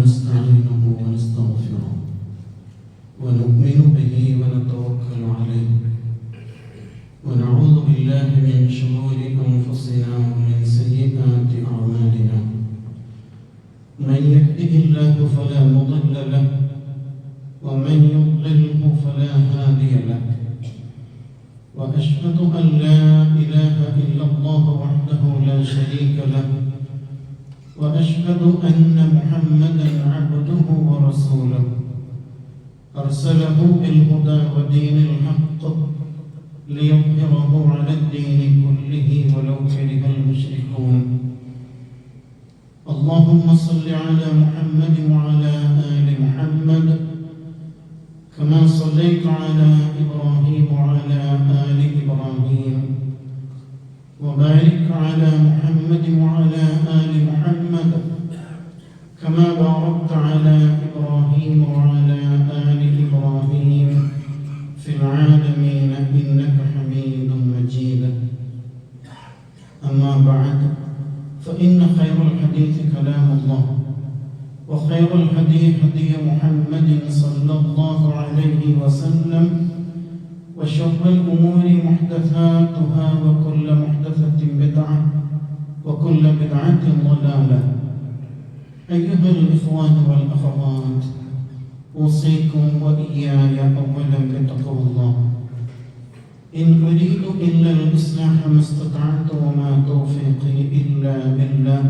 ونستعينه ونستغفره ونؤمن به ونتوكل عليه ونعوذ بالله من شرور أنفسنا ومن سيئات أعمالنا من يهده الله فلا مضل له ومن يضلله فلا هادي له وأشهد أن لا إله إلا الله وحده لا شريك له وأشهد أن محمدا عبده ورسوله أرسله بالهدى ودين الحق ليظهره على الدين كله ولو كره المشركون اللهم صل على محمد وعلى آل محمد كما صليت على إبراهيم وعلى آل إبراهيم وبارك على محمد وعلى آل محمد كما باركت على إبراهيم وعلى آل إبراهيم في العالمين إنك حميد مجيد أما بعد فإن خير الحديث كلام الله وخير الهدي هدي محمد صلى الله عليه وسلم وشر الأمور محدثاتها وكل محدثة بدعة وكل بدعة ضلالة أيها الإخوان والأخوات أوصيكم وإياي أولا بتقوى الله إن أريد إلا الإصلاح ما استطعت وما توفيقي إلا بالله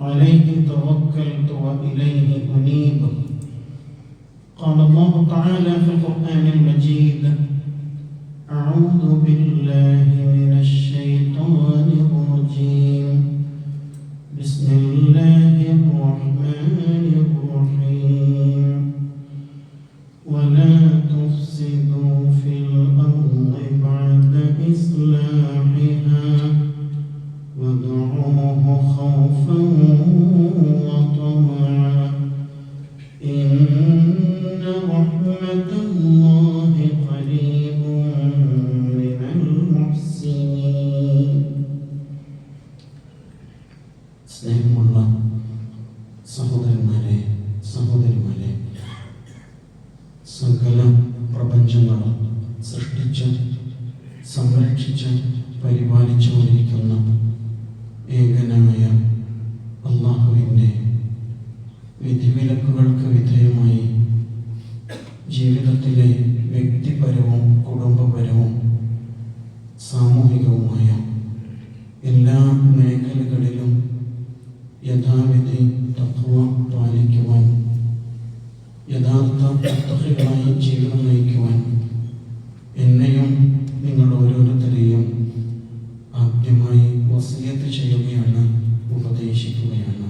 عليه توكلت وإليه أنيب قال الله تعالى في القرآن المجيد أعوذ بالله من الشيطان الرجيم بسم الله الرحمن الرحيم ولا تفسدوا في الأرض بعد إصلاحها وادعوه خوفا وطمعا إن رحمة الله قريب من المحسنين. സ്നേഹമുള്ള സഹോദരന്മാരെ സഹോദരിമാരെ, സകല പ്രപഞ്ചങ്ങളും സൃഷ്ടിച്ച് സംരക്ഷിച്ച് പരിപാലിച്ചുകൊണ്ടിരിക്കുന്ന ഏകനായ അല്ലാഹുവിൻ്റെ വിധിവിലക്കുകൾക്ക് വിധേയമായി ജീവിതത്തിലെ വ്യക്തിപരവും കുടുംബപരവും സാമൂഹികവുമായ എല്ലാ മേഖലകളിലും യഥാവിധി തഖ്വ പാലിക്കുവാൻ, യഥാർത്ഥ മുത്തഖികളായി ജീവിതം നയിക്കുവാൻ എന്നെയും നിങ്ങൾ ഓരോരുത്തരെയും ആദ്യമായി വസിയത്ത് ചെയ്യുകയാണ്, ഉപദേശിക്കുകയാണ്.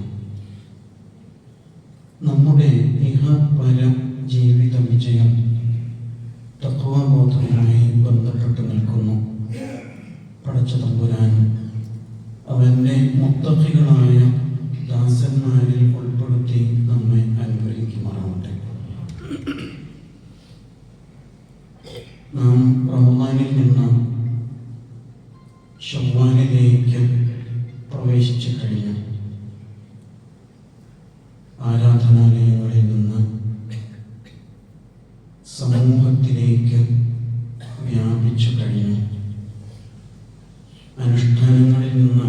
നമ്മുടെ ഇഹപര ജീവിത വിജയം തഖ്വാബോധവുമായി ബന്ധപ്പെട്ട് നിൽക്കുന്നു. പടച്ച തമ്പുരാൻ അവൻ്റെ മുത്തഖികളായ ദാസന്മാരിൽ ഉൾപ്പെടുത്തി നമ്മെ അനുഗ്രഹിക്കുമാറാവട്ടെ. നാം റമദാനിൽ നിന്ന് ശവ്വാലിലേക്ക് പ്രവേശിച്ചു കഴിഞ്ഞു. ആരാധനാലയങ്ങളിൽ നിന്ന് സമൂഹത്തിലേക്ക് വ്യാപിച്ചു കഴിഞ്ഞു. അനുഷ്ഠാനങ്ങളിൽ നിന്ന്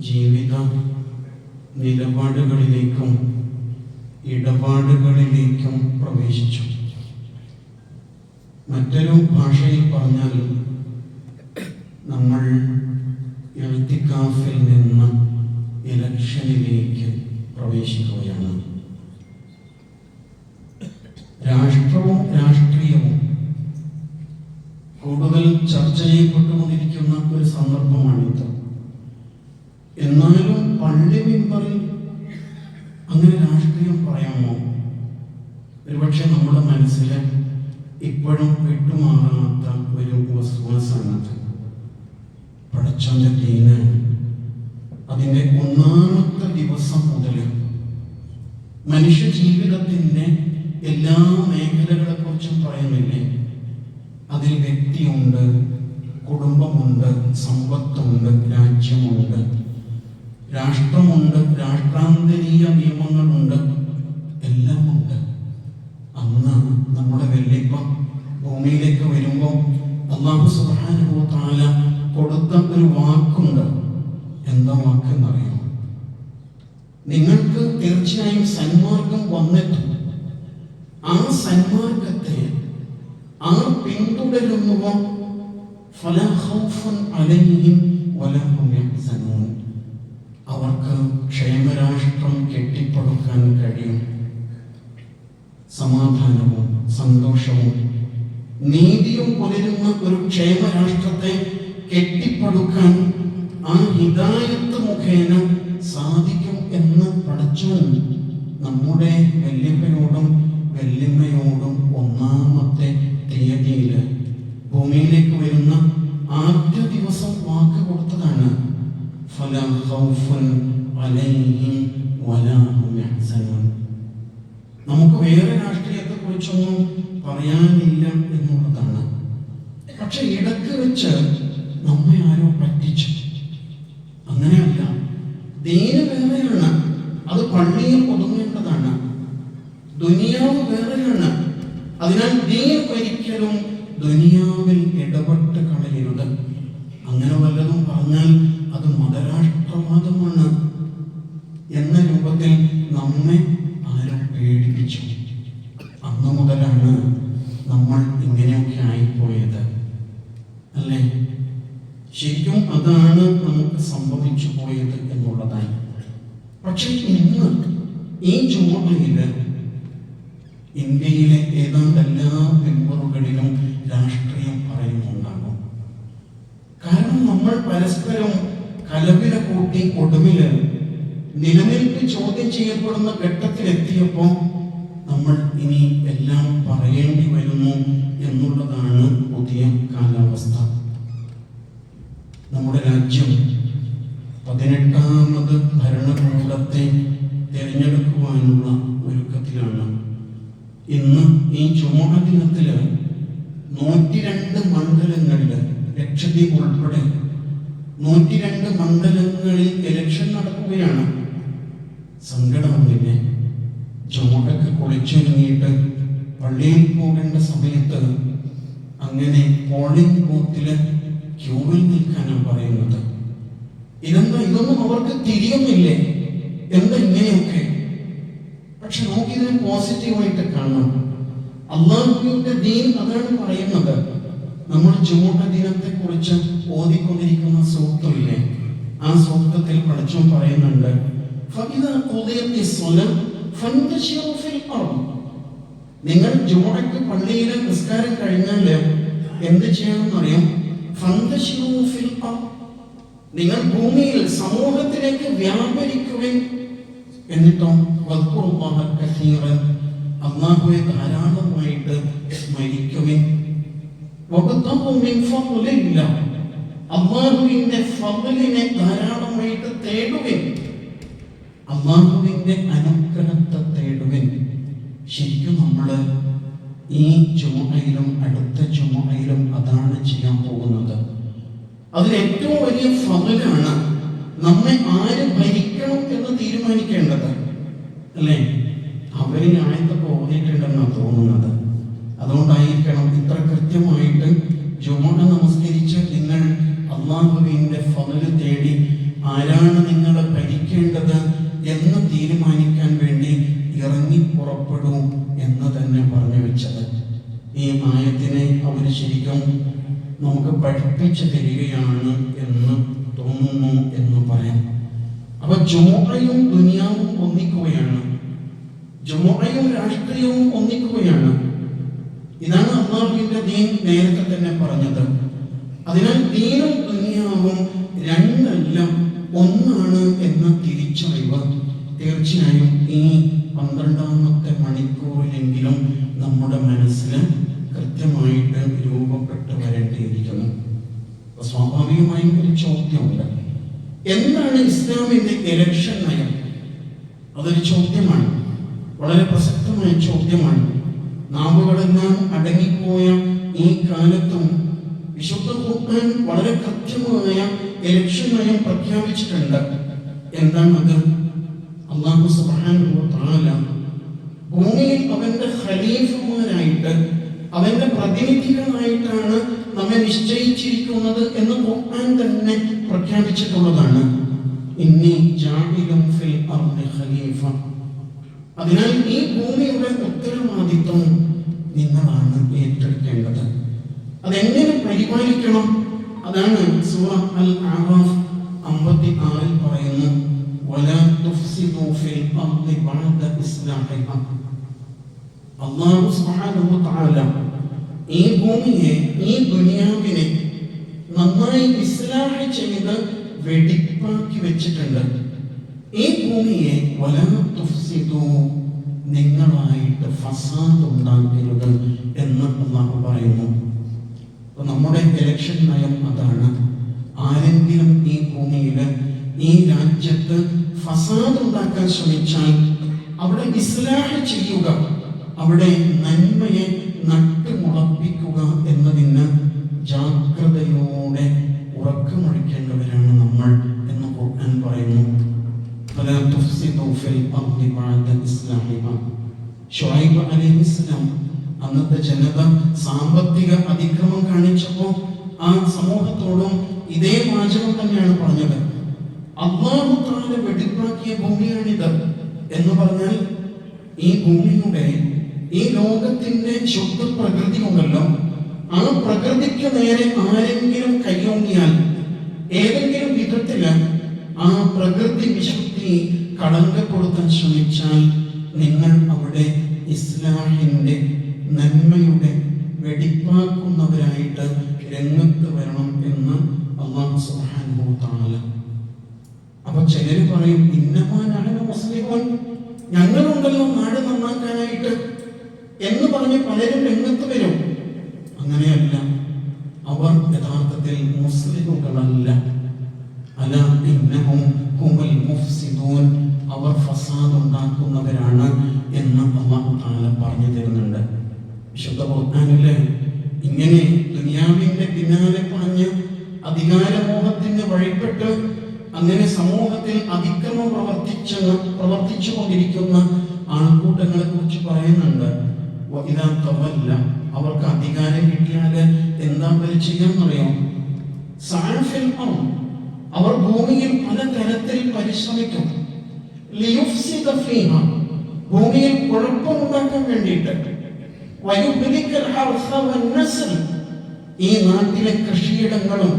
ജീവിത നിലപാടുകളിലേക്കും ഇടപാടുകളിലേക്കും പ്രവേശിച്ചു. മറ്റൊരു ഭാഷയിൽ പറഞ്ഞാൽ നമ്മൾ ഇഅ്തികാഫിൽ നിന്ന് ഇലക്ഷനിലേക്ക് പ്രവേശിക്കുകയാണ്. രാഷ്ട്രവും രാഷ്ട്രീയവും കൂടുതൽ ചർച്ച ചെയ്യപ്പെട്ടുകൊണ്ടിരിക്കുന്ന ഒരു സന്ദർഭമാണിത്. എന്നാലും പള്ളി മിമ്പറിൽ അങ്ങനെ രാഷ്ട്രീയം പറയാമോ? ഒരുപക്ഷെ നമ്മുടെ മനസ്സിൽ ഇപ്പോഴും വിട്ടുമാറാത്ത ഒരു വസ്വാസാണത്. പടച്ചോന്റെ ദീന് അതിൻ്റെ ഒന്നാമത്തെ ദിവസം മുതൽ മനുഷ്യ ജീവിതത്തിൻ്റെ എല്ലാ മേഖലകളെക്കുറിച്ചും പറയുന്നില്ലേ? അതിൽ വ്യക്തിയുണ്ട്, കുടുംബമുണ്ട്, സമ്പത്തുണ്ട്, രാജ്യമുണ്ട്, രാഷ്ട്രമുണ്ട്, രാഷ്ട്രാന്തരീയ നിയമങ്ങളുണ്ട്, എല്ലാം ഉണ്ട്. അന്ന് നമ്മുടെ വല്യപ്പ ഭൂമിയിലേക്ക് വരുമ്പോൾ അല്ലാഹു സുബ്ഹാനഹു വ തആല കൊടുത്ത ഒരു വാക്കുണ്ട്. എന്താ വാക്കെന്നറിയോ? നിങ്ങൾക്ക് തീർച്ചയായും സന്മാർഗം വന്നെത്തും. ആ സന്മാർഗത്തെ പിന്തുടരുന്നുവോ ഫലാ ഖൗഫുൻ അലൈഹിം വലാ ഹും യഹ്സനൂൻ. അവർക്ക് ക്ഷേമരാഷ്ട്രം കെട്ടിപ്പടുക്കാൻ കഴിയും. സമാധാനവും സന്തോഷവും നീതിയും പുലരുന്ന ഒരു ക്ഷേമരാഷ്ട്രത്തെ കെട്ടിപ്പടുക്കാൻ ആ ഹിദായത്ത് മുഖേന സാധിക്കും എന്ന് പടച്ചവൻ നമ്മുടെ വല്യപ്പനോടും വല്യമ്മയോടും ഒന്നാമത്തെ തീയതിയിൽ ഭൂമിയിലേക്ക് വരുന്ന ആദ്യ ദിവസം വാക്ക് കൊടുത്തതാണ്. ഫലാ ഖൗഫുൻ അലൈഹിം വലാ ഹും യഹ്സനൂൻ. നമുക്ക് വേറെ രാഷ്ട്രീയത്തെ കുറിച്ചൊന്നും പറയാനില്ല എന്നുള്ളതാണ്. പക്ഷെ ഇടക്ക് വെച്ച് നമ്മെ ആരോ പറ്റിച്ചു. അങ്ങനെയല്ല, ദീന് വേറെയാണ്, അത് പള്ളിയിൽ ഒതുങ്ങേണ്ടതാണ്. ദുനിയാവ് വേറെയാണ്, അതിനാൽ ദീൻ ഒരിക്കലും ദുനിയാവിൽ ഇടപെട്ട് കളയരുത്. അങ്ങനെ വല്ലതും പറഞ്ഞാൽ അത് മതരാഷ്ട്രവാദമാണ് എന്ന രൂപത്തിൽ നമ്മെ ആരും പേടിപ്പിച്ചു. അന്ന് മുതലാണ് നമ്മൾ ഇങ്ങനെയൊക്കെ ആയിപ്പോയത്, അല്ലേ? ശരിക്കും അതാണ് നമുക്ക് സംഭവിച്ചു പോയത് എന്നുള്ളതായി. പക്ഷെ ഇന്ന് ഈ ജുമുഅയില് ഇന്ത്യയിലെ ഏതാണ്ട് എല്ലാ മെമ്പറുകളിലും രാഷ്ട്രീയം പറയുന്നുണ്ടാകും. കാരണം നമ്മൾ പരസ്പരം കലവില കൂട്ടി ഒടുവില് നിലനിൽപ്പ് ചോദ്യം ചെയ്യപ്പെടുന്ന ഘട്ടത്തിലെത്തിയപ്പോൾ നമ്മൾ ഇനി എല്ലാം പറയേണ്ടി വരുന്നു എന്നുള്ളതാണ് പുതിയ കാലാവസ്ഥ. നമ്മുടെ രാജ്യം 18ാമത് ഭരണകൂടത്തെ തിരഞ്ഞെടുക്കുവാനുള്ള ഒരുക്കത്തിലാണ്. ഇന്ന് ഈ ജുമുഅ ദിനത്തില് 102 മണ്ഡലങ്ങളില്, ലക്ഷദ്വീപ് ഉൾപ്പെടെ 102 മണ്ഡലങ്ങളിൽ ഇലക്ഷൻ നടക്കുകയാണ്. സങ്കടമൊന്നില്ലേ? ജുമുഅക്ക് കുളിച്ചൊരുങ്ങിയിട്ട് പള്ളിയിൽ പോകേണ്ട സമയത്ത് അങ്ങനെ പോളിംഗ് ബൂത്തില് ക്യൂവിൽ നിൽക്കാനാണ് പറയുന്നത്. ഇതൊന്നും അവർക്ക് തിരിയുന്നില്ലേ? എന്താ ഇങ്ങനെയൊക്കെ? പക്ഷെ നമുക്കിതിനെ പോസിറ്റീവായിട്ട് കാണണം. അള്ളാഹുവിന്റെ ദീൻ അതാണ് പറയുന്നത്. നമ്മൾ ജുമുഅ ദിനത്തെ കുറിച്ച് ഓതിക്കൊണ്ടിരിക്കുന്ന സൂക്തമില്ലേ, ആ സൂക്തത്തിൽ പടച്ചോൻ പറയുന്നുണ്ട്, നിങ്ങൾ ജുമുഅക്ക് പള്ളിയിലെ നിസ്കാരം കഴിഞ്ഞാൽ എന്ത് ചെയ്യണമെന്ന് അറിയാം? നിങ്ങൾ ഭൂമിയിൽ സമൂഹത്തിലേക്ക് വ്യാപരിക്കുവിൻ. എന്നിട്ടോ അല്ലാഹുവെ ധാരാളമായിട്ട് സ്മരിക്കുവിൻ. അല്ലാഹുവിന്റെ ഫദ്ലിനെ ധാരാളമായിട്ട് തേടുവിൻ. അല്ലാഹുവിന്റെ അനുഗ്രഹത്തെ തേടുവിൻ. ശരിക്കും നമ്മള് ഈ ജുമുഅയിലും അടുത്ത ജുമുഅയിലും അതാണ് ചെയ്യാൻ പോകുന്നത്. അതിൽ ഏറ്റവും വലിയ ഫദ്ലാണ് നമ്മെ ആര് ഭരിക്കണം എന്ന് തീരുമാനിക്കേണ്ടത്, അല്ലേ? അവര് ന്യായത്തൊക്കെ ഓതിയിട്ടുണ്ടെന്നാണ് തോന്നുന്നത്. അതുകൊണ്ടായിരിക്കണം ഇത്ര കൃത്യമായിട്ട് ജുമുഅ നമസ്കരിച്ച് നിങ്ങൾ അല്ലാഹുവിന്റെ ഫദ്ല് തേടി ആരാണ് നിങ്ങളെ ഭരിക്കേണ്ടത് എന്ന് തീരുമാനിക്കാൻ വേണ്ടി ഇറങ്ങി പുറപ്പെടൂ എന്ന് തന്നെ പറഞ്ഞു വെച്ചത്. ഈ ആയത്തിനെ അവർ ശരിക്കും നമുക്ക് പഠിപ്പിച്ചു തരികയാണ് എന്ന് തോന്നുന്നു എന്ന് പറയാം. അപ്പൊ ജുമുഅയും ദുനിയാവും ഒന്നിക്കുകയാണ്, ജുമുഅയും രാഷ്ട്രീയവും ഒന്നിക്കുകയാണ്. ഇതാണ് അല്ലാഹുവിന്റെ ദീൻ നേരത്തെ തന്നെ പറഞ്ഞത്. അതിനാൽ ദീനും ദുനിയാവും രണ്ടെല്ലാം ഒന്നാണ് എന്ന തിരിച്ചറിവ് തീർച്ചയായും ഈ 12ാമത്തെ മണിക്കൂറിലെങ്കിലും നമ്മുടെ മനസ്സിൽ കൃത്യമായിട്ട് രൂപപ്പെട്ട് വരേണ്ടിയിരിക്കുന്നു. സ്വാഭാവികമായും ഒരു ചോദ്യമുണ്ട്, എന്താണ് ഇസ്ലാമിന്റെ ഇലക്ഷൻ നയം? അതൊരു ചോദ്യമാണ്, വളരെ പ്രസക്തമായ ചോദ്യമാണ്. നാവുകളെല്ലാം അടങ്ങിപ്പോയ ഈ കാലത്തും വിശുദ്ധ ഖുർആൻ വളരെ കൃത്യമായ ഇലക്ഷൻ നയം പ്രഖ്യാപിച്ചിട്ടുണ്ട്. എന്താണത്? അല്ലാഹു സുബ്ഹാനഹു വ തആല ഭൂമിയിൽ അവന്റെ ഖലീഫമാരായിട്ട്, അവന്റെ പ്രതിനിധികളായിട്ടാണ് നമ്മെ നിശ്ചയിച്ചിരിക്കുന്നത് എന്ന് ഖുർആൻ തന്നെ പ്രഖ്യാപിച്ചിട്ടുള്ളതാണ്. ഇന്നി ജാഇലുൻ ഫിൽ അർളി ഖലീഫ. അതിനാൽ ഈ ഭൂമിയുടെ ഉത്തരവാദിത്വം നിങ്ങളാണ് ഏറ്റെടുക്കേണ്ടത്. അതെങ്ങനെ പരിപാലിക്കണം? അതാണ് സൂറ അൽ അറാഫ് 56 പറയുന്നു, വലാ തുഫ്സിദു ഫിൽ അർളി ബഅദ ഇസ്ലാഹിഹ. അല്ലാഹു സുബ്ഹാനഹു വ തആല ഈ ഭൂമിയെ, ഈ ദുനിയാവിനെ നന്നായി ഇസ്ലാഹ് ചെയ്ത് വെടിപ്പാക്കി വെച്ചിട്ടുണ്ട്. ഈ ഭൂമിയെ വലാ തുഫ്സിദു, നിങ്ങളായിട്ട് ഫസാദ് ഉണ്ടാക്കരുത് എന്ന് അല്ലാഹു പറയുന്നു. നമ്മുടെ ഇലക്ഷൻ നയം അതാണ്. ആരെങ്കിലും ഈ ഭൂമിയിൽ, ഈ രാജ്യത്ത് ഫസാദ് ഉണ്ടാക്കാൻ ശ്രമിച്ചാൽ അവിടെ ഇസ്ലാഹ് ചെയ്യുക, അവിടെ നന്മയെ നട്ടുമുളപ്പിക്കുക എന്നതിന് ജാഗ്രതയോടെ ഉറക്കമൊഴിക്കേണ്ടവരാണ് നമ്മൾ എന്ന് ഖുർആൻ പറയുന്നു. ഫലാ തുഫ്സിദു ഫിൽ അർളി ബഅദ ഇസ്ലാഹിഹ. ശുഐബ് അലൈഹിസ്സലാം അന്നത്തെ ജനത സാമ്പത്തിക അതിക്രമം കാണിച്ചപ്പോൾ ആ സമൂഹത്തോടും ഇതേ വാചകം തന്നെയാണ് പറഞ്ഞത്. അല്ലാഹു തആല വെടിപ്പാക്കിയ ഭൂമിയാണിത് എന്ന് പറഞ്ഞാൽ ഈ ഭൂമിയുടെ, ഈ ലോകത്തിന്റെ ശുദ്ധ പ്രകൃതി ഉണ്ടല്ലോ, ആ പ്രകൃതിക്ക് നേരെ ആരെങ്കിലും കൈയോങ്ങിയാൽ, ഏതെങ്കിലും വിധത്തില് ആ പ്രകൃതി വിശുദ്ധി കളങ്കപ്പെടുത്താൻ ശ്രമിച്ചാൽ നിങ്ങൾ അവിടെ ഇസ്ലാഹിന്റെ, നന്മയുടെ വെടിപ്പാക്കുന്നവരായിട്ട് രംഗത്ത് വരണം എന്ന് അല്ലാഹു സുബ്ഹാനഹു വ തആല. അപ്പൊ ചിലര് പറയും, ഇന്നമാ നഹ്നു മുസ്ലിമൂൻ, ഞങ്ങളുണ്ടല്ലോ നാട് നന്നാക്കാനായിട്ട് എന്ന് പറഞ്ഞ് പലരും രംഗത്ത് വരും. അങ്ങനെയല്ല, അവർ യഥാർത്ഥത്തിൽ മുസ്ലിമുകളല്ല. അലാ ഇന്നഹും ഹുമുൽ മുഫ്സിദൂൻ, അവർ ഫസാദ് ഉണ്ടാക്കുന്നവരാണ് എന്ന് അല്ലാഹു തആല പറഞ്ഞു തരുന്നുണ്ട്. വിശുദ്ധ ഖുർആനിലെ ഇങ്ങനെ ദുനിയാവിന്റെ പിന്നാലെ പാഞ്ഞ് അധികാരമോഹത്തിന് വഴിപ്പെട്ട് അങ്ങനെ സമൂഹത്തിൽ അതിക്രമം പ്രവർത്തിച്ചു കൊണ്ടിരിക്കുന്ന ആൾക്കൂട്ടങ്ങളെ കുറിച്ച് പറയുന്നുണ്ട്. ഇതാ തവല്ല, അവർക്ക് അധികാരം കിട്ടിയാൽ എന്താ അവര് ചെയ്യാന്നറിയോ? സഅഫിൽ അർള്, അവർ ഭൂമിയിൽ പല തരത്തിൽ പരിശ്രമിക്കും. ലിയുഫ്സിദ ഫീഹ, ഭൂമിയിൽ കുഴപ്പമുണ്ടാക്കാൻ വേണ്ടിയിട്ട്. വയുഹ്ലികൽ ഹർസ വന്നസ്ൽ, ഈ നാട്ടിലെ കൃഷിയിടങ്ങളും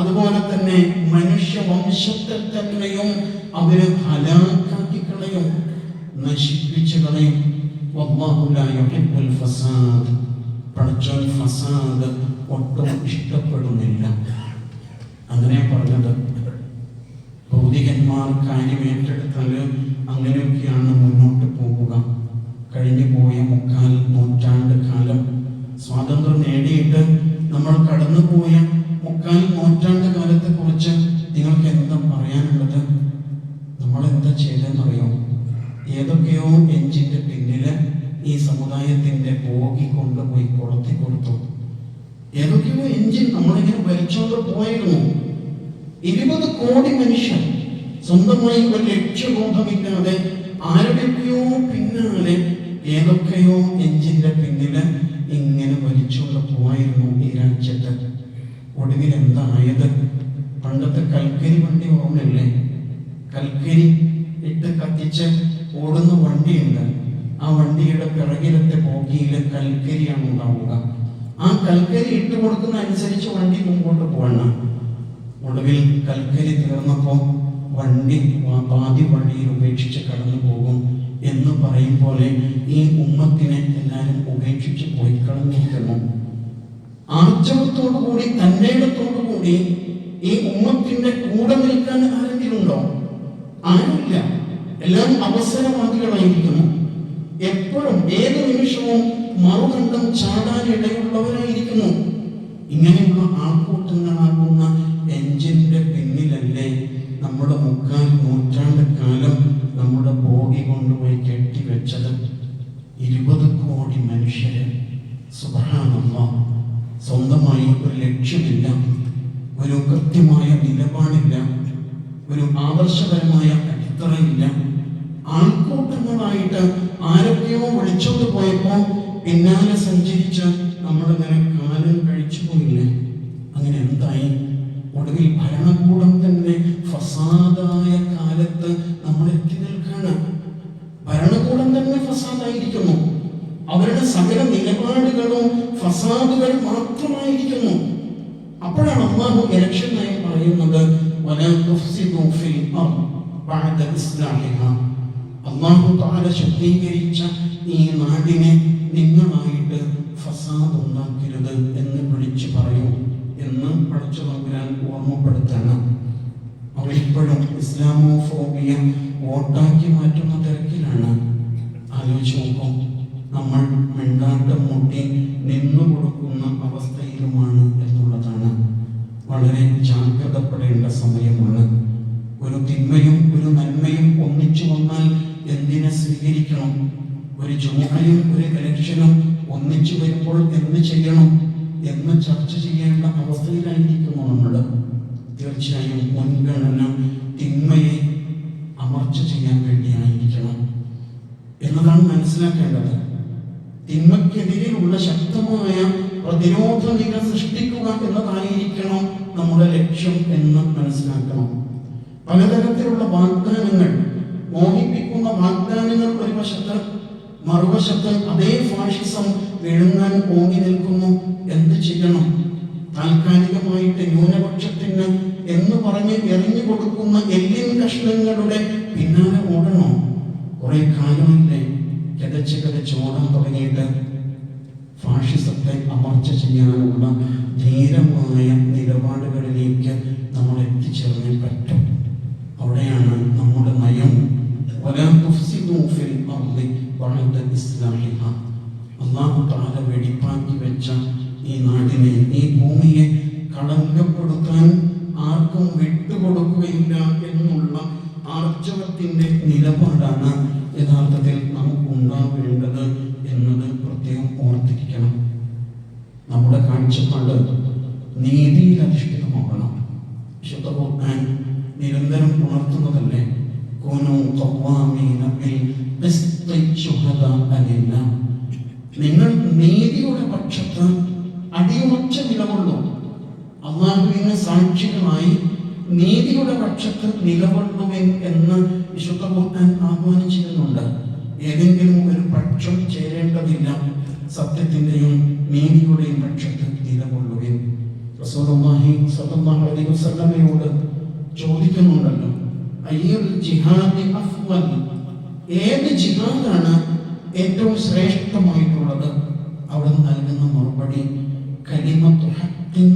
അതുപോലെ തന്നെ മനുഷ്യ വംശത്തെ തന്നെയും അവര് ഹലാക്കാക്കി കളയും, നശിപ്പിച്ചു കളയും. വല്ലാഹു ലാ യുഹിബ്ബുൽ ഫസാദ്, പടച്ചോൻ ഫസാദ് ഒട്ടും ഇഷ്ടപ്പെടുന്നില്ല. അങ്ങനെ പറഞ്ഞത്. ഭൗതികന്മാർ കാര്യം ഏറ്റെടുത്താൽ അങ്ങനെയൊക്കെയാണ് മുന്നോട്ട് പോവുക. കഴിഞ്ഞു പോയ 3/4 നൂറ്റാണ്ട് കാലം സ്വാതന്ത്ര്യം നേടിയിട്ട് നമ്മൾ കടന്നുപോയ 3/4 നൂറ്റാണ്ട് കാലത്തെ കുറിച്ച് നിങ്ങൾക്ക് എന്താ പറയാനുള്ളത്? നമ്മൾ എന്താ ചെയ്തെന്നറിയോ? ഏതൊക്കെയോ എഞ്ചിന്റെ പിന്നില് ഈ സമുദായത്തിന്റെ ബോഗി കൊണ്ടുപോയി കൊളുത്തി കൊടുത്തു. ഏതൊക്കെയോ എഞ്ചിൻ നമ്മളിങ്ങനെ വലിച്ചോണ്ട് പോയിരുന്നു. 20 കോടി മനുഷ്യർ സ്വന്തമായി ഒരു ലക്ഷ്യബോധമില്ലാതെ ആരുടെയൊക്കെയോ പിന്നാലെ ഏതൊക്കെയോ എഞ്ചിന്റെ പിന്നില് ഇങ്ങനെ വലിച്ചുകൊണ്ട് പോയിരുന്നു ഈ രാജ്യത്ത്. ഒടുവിൽ എന്തായത്? പണ്ടത്തെ കൽക്കരി വണ്ടി ഓർമ്മയില്ലേ? കൽക്കരി ഇട്ട് കത്തിച്ച് ഓടുന്ന വണ്ടിയുണ്ട്. ആ വണ്ടിയുടെ പിറകിലത്തെ ബോഗിയില് കൽക്കരിയാണ് ഉണ്ടാവുക. ആ കൽക്കരി ഇട്ട് കൊടുക്കുന്ന അനുസരിച്ച് വണ്ടി മുമ്പോട്ട് പോകണം. ഒടുവിൽ കൽക്കരി തീർന്നപ്പോ വണ്ടി പാതി വഴിയിൽ ഉപേക്ഷിച്ച് കടന്നു പോകും എന്ന് പറയും പോലെ ഈ ഉമ്മത്തിനെ എല്ലാവരും ഉപേക്ഷിച്ച് പോയി കളഞ്ഞിരിക്കുന്നു. ആർജവത്തോടുകൂടി, തന്റേടത്തോടുകൂടി ഈ ഉമ്മത്തിന്റെ കൂടെ നിൽക്കാൻ ആരെങ്കിലും ഉണ്ടോ? ആരുമില്ല. എല്ലാം അവസരവാദികളായിരിക്കുന്നു. എപ്പോഴും ഏത് നിമിഷവും മറുകണ്ഠം ചാടാനിടയുള്ളവരായിരിക്കുന്നു. ഇങ്ങനെയുള്ള ആൾക്കൂട്ടങ്ങളാകുന്ന എഞ്ചിന്റെ പിന്നിലല്ലേ നമ്മുടെ 3/4 നൂറ്റാണ്ട് കാലം നമ്മുടെ ബോഗി കൊണ്ടുപോയി കെട്ടിവെച്ചത്? 20 കോടി മനുഷ്യരെ. സുബ്ഹാനല്ലാഹ്. സ്വന്തമായി ഒരു ലക്ഷ്യമില്ല, ഒരു കൃത്യമായ നിലപാടില്ല, ഒരു ആദർശപരമായ അടിത്തറയില്ല. ആരൊക്കെയോ വിളിച്ചോണ്ട് പോയപ്പോ പിന്നാലെ സഞ്ചരിച്ച് നമ്മളിങ്ങനെ കാലം കഴിച്ചു പോയില്ലേ? അങ്ങനെ എന്തായി? ഒടുവിൽ ഭരണകൂടം തന്നെ ഫസാദായ കാലത്ത് നമ്മൾ എത്തി നിൽക്കാണ്. ഭരണകൂടം തന്നെ ഫസാദായിരിക്കുന്നു. അവരുടെ സകല നിലപാടുകളും ഫസാദുകൾ മാത്രമായിരിക്കുന്നു. അപ്പോഴാണ് അല്ലാഹു ഇലക്ഷൻ നയം പറയുന്നത്, അല്ലാഹു തആല ശുദ്ധീകരിച്ച ഈ നാടിനെ നിങ്ങളായിട്ട് ഫസാദ് ഉണ്ടാക്കരുത് എന്ന് വിളിച്ചു പറയൂ എന്ന് പഠിച്ചു നോക്കാൻ ഓർമ്മപ്പെടുത്താണ്. അവരിപ്പോഴും ഇസ്ലാമോഫോബിയ വോട്ടാക്കി മാറ്റുന്ന തിരക്കിലാണ്. ആലോചിച്ച് നോക്കും, നമ്മൾ മിണ്ടാട്ടം മുട്ടി നിന്നു കൊടുക്കുന്ന അവസ്ഥയിലുമാണ് എന്നുള്ളതാണ്. വളരെ ജാഗ്രതപ്പെടേണ്ട സമയമാണ്. ഒരു തിന്മയും ഒരു നന്മയും ഒന്നിച്ചു വന്നാൽ എന്തിനെ സ്വീകരിക്കണം? ഒരു ജുമുഅയും ഒരു ഇലക്ഷനും ഒന്നിച്ചു വരുമ്പോൾ എന്ത് ചെയ്യണം എന്ന് ചർച്ച ചെയ്യേണ്ട അവസ്ഥയിലായിരിക്കുന്നു നമ്മൾ. തീർച്ചയായും മുൻഗണന തിന്മയെ അമർച്ച ചെയ്യാൻ വേണ്ടിയായിരിക്കണം എന്നതാണ് മനസ്സിലാക്കേണ്ടത്. തിന്മയ്ക്കെതിരെയുള്ള ശക്തമായ പ്രതിരോധ നില സൃഷ്ടിക്കുക എന്നതായിരിക്കണം നമ്മുടെ ലക്ഷ്യം എന്ന് മനസ്സിലാക്കണം. പലതരത്തിലുള്ള വാഗ്ദാനങ്ങൾ, മോഹിപ്പിക്കുന്ന വാഗ്ദാനങ്ങൾ ഒരു വശത്ത്, മറുവശത്ത് അതേ ഫാഷിസം വിഴുങ്ങാൻ ഓങ്ങി നിൽക്കുന്നു. എന്ത് ചെയ്യണം? താൽക്കാലികമായിട്ട് ന്യൂനപക്ഷത്തിന് എന്ന് പറഞ്ഞ് എറിഞ്ഞു കൊടുക്കുന്ന എല്ലിൻ കഷ്ണങ്ങളുടെ പിന്നാലെ ഓടണോ? കുറെ കാലമല്ലേ കിതച്ച് ഓടാൻ തുടങ്ങിയിട്ട്? ഫാഷിസത്തെ അമർച്ച ചെയ്യാനുള്ള ധീരമായ നിലപാടുകളിലേക്ക് നമ്മൾ എത്തിച്ചേർന്നേ പറ്റും. അവിടെയാണ് നമ്മുടെ നയം. അല്ലാഹു തആല വെടിപ്പാക്കി വെച്ച ഈ നാടിനെ, ഈ ഭൂമിയെ കളങ്കപ്പെടുത്താൻ ആർക്കും വിട്ടുകൊടുക്കുകയില്ല എന്നുള്ള ആർജവത്തിന്റെ നിലപാടാണ് യഥാർത്ഥത്തിൽ നമുക്ക് ഉണ്ടാവേണ്ടത് എന്നത് പ്രത്യേകം ഓർത്തിരിക്കണം. നമ്മുടെ കാഴ്ചപ്പാട് നീതിയിൽ അധിഷ്ഠിതമാകണം. വിശുദ്ധ ഖുർആൻ നിരന്തരം ഉണർത്തുന്നതല്ലേ, നിങ്ങൾ നീതിയുടെ പക്ഷത്ത് അടിയുറച്ച നിലകൊള്ളൂ. അല്ലാഹുവിന് സാക്ഷികളായി നീതിയുടെ പക്ഷത്ത് നിലകൊള്ളുവിൻ എന്ന് വിശുദ്ധ ഖുർആൻ ആഹ്വാനിച്ചിരുന്നുണ്ട്. ഏതെങ്കിലും ഒരു പക്ഷം ചേരേണ്ടതില്ല, സത്യത്തിന്റെയും നീതിയുടെയും പക്ഷത്ത് നിലകൊള്ളുവിൻ. റസൂലുള്ളാഹി സ്വല്ലല്ലാഹു അലൈഹി വസല്ലമയോട് ചോദിക്കുന്നുണ്ടല്ലോ, അയ്യുൽ ജിഹാദി അഫ്ളൽ, ഏത് ജിഹാദാണ് ഏറ്റവും ശ്രേഷ്ഠമായിട്ടുള്ളത്? അവിടെ നൽകുന്ന മറുപടി കലിമത്തു ഹഖ്ഖിൻ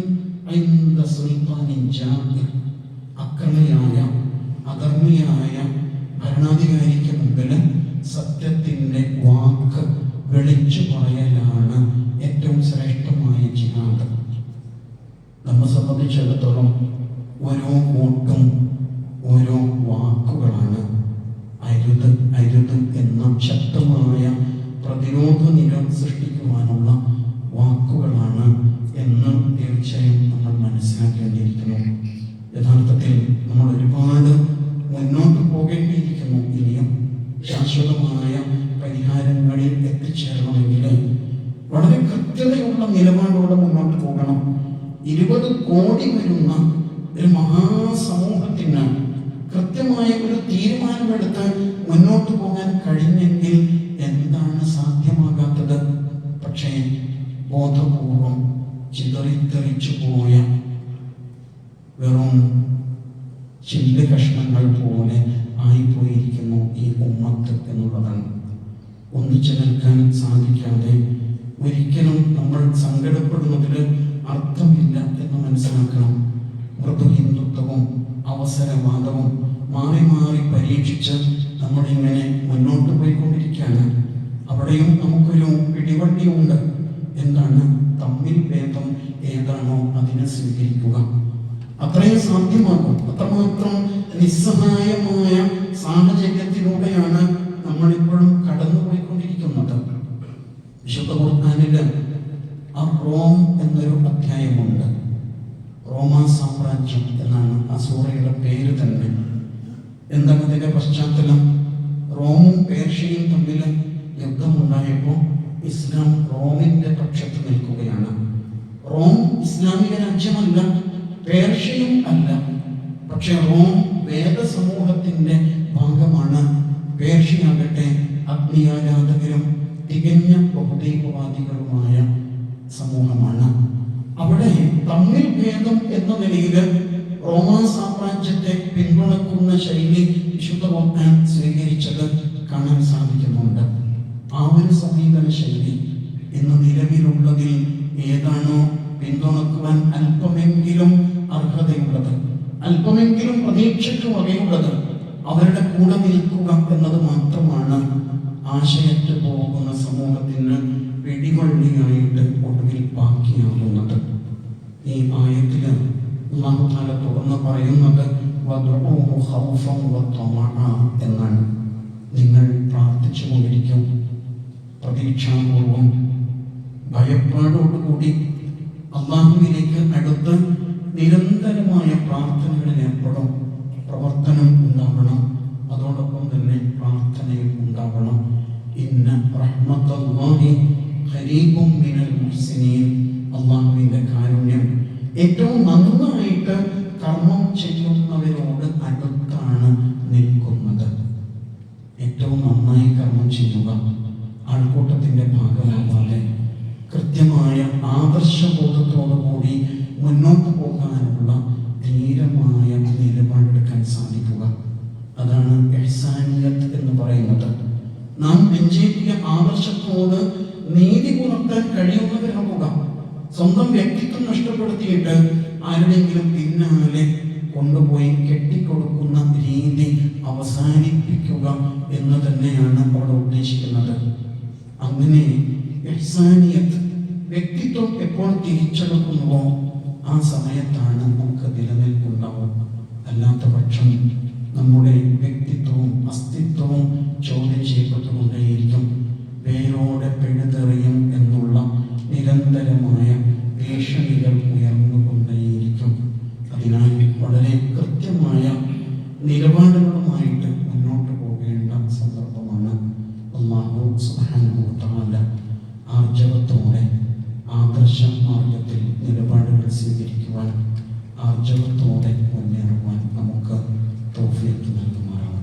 ഇൻദ സുൽത്താനിൻ ജാഇർ, അക്രമിയായ അധർമ്മിയായ ഭരണാധികാരിക്ക് മുമ്പിൽ സത്യത്തിന്റെ വാക്ക് വിളിച്ചു പറയലാണ് ഏറ്റവും ശ്രേഷ്ഠമായ ജിഹാദ്. നമ്മെ സംബന്ധിച്ചിടത്തോളം ഓരോ വോട്ടും ഓരോ വാക്കുകളാണ്. അരുത് അരുത് എന്ന ശക്തമായ പ്രതിരോധ നില സൃഷ്ടിക്കുവാനുള്ള വാക്കുകളാണ് എന്ന് തീർച്ചയായും നമ്മൾ മനസ്സിലാക്കേണ്ടിയിരിക്കുന്നു. യഥാർത്ഥത്തിൽ നമ്മൾ ഒരുപാട് മുന്നോട്ട് പോകേണ്ടിയിരിക്കുന്നു. ഇനിയും ശാശ്വതമായ പരിഹാരങ്ങളിൽ എത്തിച്ചേരണമെങ്കിൽ വളരെ കൃത്യതയുള്ള നിലപാടോടെ മുന്നോട്ട് പോകണം. 20 കോടി വരുന്ന ഒരു മഹാസമൂഹത്തിന് കൃത്യമായ ഒരു തീരുമാനമെടുത്ത് മുന്നോട്ട് പോകാൻ കഴിഞ്ഞെങ്കിൽ എന്താണ് സാധ്യമാകാത്തത്? പക്ഷേ ബോധപൂർവം ചിതറിത്തെറിച്ചു പോയ വെറും ചില്ല് കഷ്ണങ്ങൾ പോലെ ആയിപ്പോയിരിക്കുന്നു ഈ ഉമ്മത്ത് എന്നുള്ളതാണ്. ഒന്നിച്ചു നിൽക്കാൻ സാധിക്കാതെ ഒരിക്കലും നമ്മൾ സങ്കടപ്പെടുന്നതിൽ അർത്ഥമില്ല എന്ന് മനസ്സിലാക്കണം. മൃദു ഹിന്ദുത്വവും അവസരവാദവും മാറി മാറി പരീക്ഷിച്ച് നമ്മളിങ്ങനെ മുന്നോട്ട് പോയിക്കൊണ്ടിരിക്കുകയാണ്. അവിടെയും നമുക്കൊരു പിടിവള്ളിയുണ്ട്. എന്താണ്? തമ്മിൽ ഭേദം ഏതാണോ അതിനെ സ്വീകരിക്കുക. അത്രയും സാധ്യമാകും. അത്രമാത്രം നിസ്സഹായമായ സാഹചര്യത്തിലൂടെയാണ് നമ്മളിപ്പോഴും കടന്നുപോയിക്കൊണ്ടിരിക്കുന്നത്. വിശുദ്ധ ഖുർആനിൽ റോം എന്നൊരു അധ്യായമുണ്ട്. റോമാ സാമ്രാജ്യം എന്നാണ് ആ സൂറയുടെ പേര് തന്നെ. എന്താണ് അതിന്റെ പശ്ചാത്തലം? റോമും പേർഷ്യയും തമ്മിൽ യുദ്ധമുണ്ടായപ്പോൾ ഇസ്ലാം റോമിന്റെ പക്ഷത്ത് നിൽക്കുകയാണ്. റോം ഇസ്ലാമിക രാജ്യമല്ല, പേർഷ്യയും അല്ല. പക്ഷെ റോം വേദ സമൂഹത്തിന്റെ ഭാഗമാണ്. പേർഷ്യയാകട്ടെ അഗ്നിയാരാധകരും തികഞ്ഞ ബഹുദൈവവാദികളുമായ സമൂഹമാണ്. അവിടെ തമ്മിൽ ഭേദം എന്ന നിലയിൽ റോമാ സാമ്രാജ്യത്തെ പിന്തുണക്കുന്ന ശൈലി വിശുദ്ധ ഖുർആൻ സ്വീകരിച്ചത് കാണാൻ സാധിക്കുന്നുണ്ട്. ആ ഒരു സമീപന ശൈലി ഇന്ന് നിലവിലുള്ളതിൽ ഏതാണോ പിന്തുണക്കുവാൻ അല്പമെങ്കിലും അർഹതയുള്ളത്, അല്പമെങ്കിലും പ്രതീക്ഷയ്ക്ക് വകയുള്ളത്, അവരുടെ കൂടെ നിൽക്കുക എന്നത് മാത്രമാണ് ആശയറ്റ് പോകുന്ന സമൂഹത്തിന് പിടികൊള്ളിയായിട്ട് ഒടുവിൽ ബാക്കിയാകുന്നത്. ഈ ആയത്തില് അല്ലാഹു തആല തുറന്ന് പറയുന്നത് വദഉഹു ഖൗഫൻ വതമഅ എന്നാണ്. നിങ്ങൾ പ്രാർത്ഥിച്ചു കൊണ്ടിരിക്കും, പ്രതീക്ഷാപൂർവം ഭയപ്പാടോടുകൂടി അല്ലാഹുവിലേക്ക് അടുത്ത് നിരന്തരമായ പ്രാർത്ഥനകളിൽ ഏർപ്പെടും. പ്രവർത്തനം ഉണ്ടാവണം, അതോടൊപ്പം തന്നെ പ്രാർത്ഥനയും ഉണ്ടാവണം. ഇന്ന റഹ്മത്തുല്ലാഹി ഖരീബും മിനൽ മുഹ്സിനീൻ. അല്ലാഹുവിന്റെ കാരുണ്യം ഏറ്റവും നന്നായിട്ട് കർമ്മം ചെയ്യുന്നവരോട് അടുത്താണ് നിൽക്കുന്നത്. ഏറ്റവും നന്നായി കർമ്മം ചെയ്യുക, ആൾക്കൂട്ടത്തിന്റെ ഭാഗമാവാതെ കൃത്യമായ ആദർശബോധത്തോടു കൂടി മുന്നോട്ട് പോകാനുള്ള ധീരമായ നിലപാടെടുക്കാൻ സാധിക്കുക. അതാണ് ഇഹ്സാനിയത്ത് എന്ന് പറയുന്നത്. നാം നെഞ്ചേറ്റിയ ആദർശത്തോട് നീതി പുലർത്താൻ കഴിയുന്നവരാകുക. സ്വന്തം വ്യക്തിത്വം നഷ്ടപ്പെടുത്തിയിട്ട് ആരുടെങ്കിലും പിന്നാലെ കൊണ്ടുപോയി കെട്ടിക്കൊടുക്കുന്ന രീതി അവസാനിപ്പിക്കുക എന്ന് തന്നെയാണ് അവിടെ ഉദ്ദേശിക്കുന്നത്. അങ്ങനെ ഇഹ്സാനിയത്ത് വ്യക്തിത്വം എപ്പോൾ തിരിച്ചെടുക്കുന്നുവോ ആ സമയത്താണ് നമുക്ക് നിലനിൽപ്പുണ്ടാവും. അല്ലാത്ത പക്ഷം നമ്മുടെ വ്യക്തിത്വവും അസ്തിത്വവും ചോദ്യം ചെയ്യപ്പെട്ടുകൊണ്ടേയിരിക്കും. വേരോടെ പിഴുതെറിയും എന്നുള്ള നിരന്തരമായ ഭീഷണികൾ ഉയർന്നുകൊണ്ടേയിരിക്കും. അതിനാൽ വളരെ കൃത്യമായ നിലപാടുകളുമായിട്ട് മുന്നോട്ട് പോകേണ്ട സന്ദർഭമാണ്. അല്ലാഹു സുബ്ഹാനഹു വ തആല ആർജവത്തോടെ ആദർശ മാർഗത്തിൽ നിലപാടുകൾ സ്വീകരിക്കുവാൻ, ആർജവത്തോടെ മുന്നേറുവാൻ നമുക്ക് തൗഫീഖ് നൽകുമാറാവട്ടെ.